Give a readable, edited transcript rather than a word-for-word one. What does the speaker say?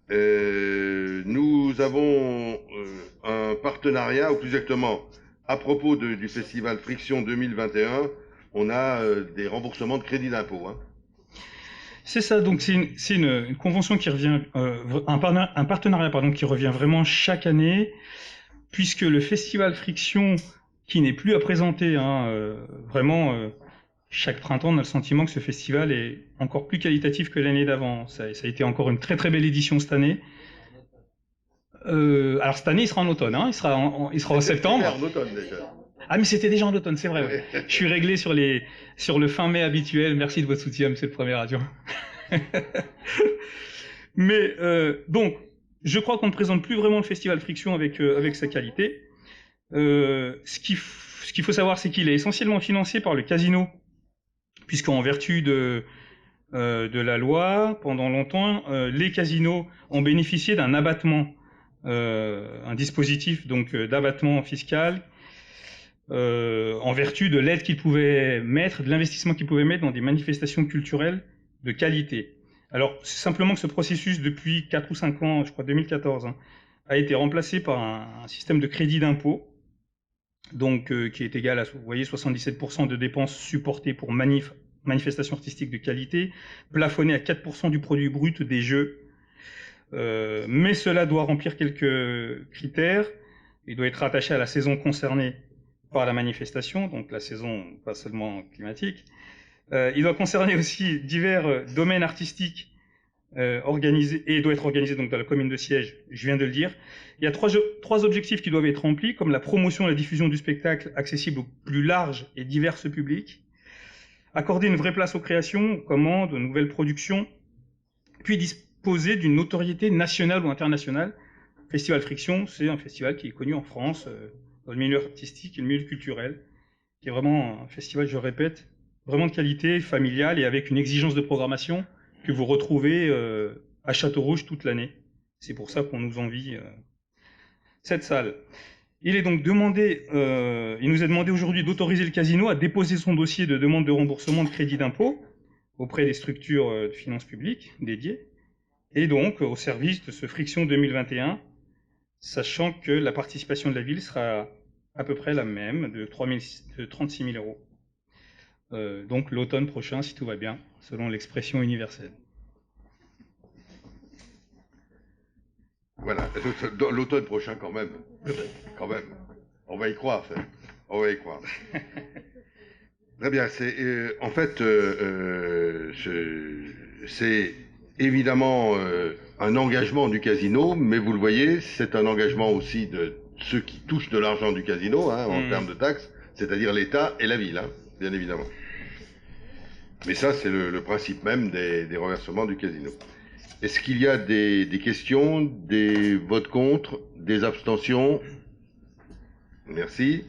Nous avons un partenariat, ou plus exactement, à propos du festival Friction 2021, on a des remboursements de crédit d'impôt. Hein. C'est ça, donc c'est une convention qui revient, un partenariat pardon, qui revient vraiment chaque année, puisque le festival Friction, qui n'est plus à présenter, hein, vraiment, chaque printemps, on a le sentiment que ce festival est encore plus qualitatif que l'année d'avant. Ça a été encore une très très belle édition cette année. Alors cette année, il sera en automne, hein, il sera en C'était septembre. en automne déjà. Ah mais c'était déjà en automne, c'est vrai. Ouais. Ouais. Je suis réglé sur le fin mai habituel. Merci de votre soutien, Monsieur le Premier Radio. Mais donc, je crois qu'on ne présente plus vraiment le festival Friction avec sa qualité. Ce qu'il faut savoir, c'est qu'il est essentiellement financé par le casino, puisqu'en vertu de la loi, pendant longtemps, les casinos ont bénéficié d'un abattement, un dispositif donc d'abattement fiscal, en vertu de l'aide qu'ils pouvaient mettre, de l'investissement qu'ils pouvaient mettre dans des manifestations culturelles de qualité. Alors, c'est simplement que ce processus, depuis 4 ou 5 ans, je crois 2014, hein, a été remplacé par un système de crédit d'impôt, donc qui est égal à, vous voyez, 77% de dépenses supportées pour manifestations artistiques de qualité, plafonné à 4% du produit brut des jeux. Mais cela doit remplir quelques critères. Il doit être rattaché à la saison concernée par la manifestation, donc la saison pas seulement climatique. Il doit concerner aussi divers domaines artistiques organisés et doit être organisé donc dans la commune de siège. Je viens de le dire. Il y a trois objectifs qui doivent être remplis, comme la promotion et la diffusion du spectacle accessible au plus large et divers public, accorder une vraie place aux créations, aux commandes, aux nouvelles productions, puis disposer d'une notoriété nationale ou internationale. Festival Friction, c'est un festival qui est connu en France, dans le milieu artistique et le milieu culturel, qui est vraiment un festival, je répète, vraiment de qualité, familial et avec une exigence de programmation que vous retrouvez à Château-Rouge toute l'année. C'est pour ça qu'on nous envie cette salle. Il est donc demandé, il nous est demandé aujourd'hui d'autoriser le casino à déposer son dossier de demande de remboursement de crédit d'impôt auprès des structures de finances publiques dédiées, et donc au service de ce Friction 2021, sachant que la participation de la ville sera à peu près la même, de 36 000 euros. Donc l'automne prochain, si tout va bien, selon l'expression universelle. Voilà, l'automne prochain quand même. Quand même. On va y croire, ça. On va y croire. Très bien, en fait, c'est évidemment un engagement du casino, mais vous le voyez, c'est un engagement aussi de ceux qui touchent de l'argent du casino, hein, en termes de taxes, c'est-à-dire l'État et la ville, hein, bien évidemment. Mais ça, c'est le principe même des reversements du casino. Est-ce qu'il y a des questions, des votes contre, des abstentions? Merci.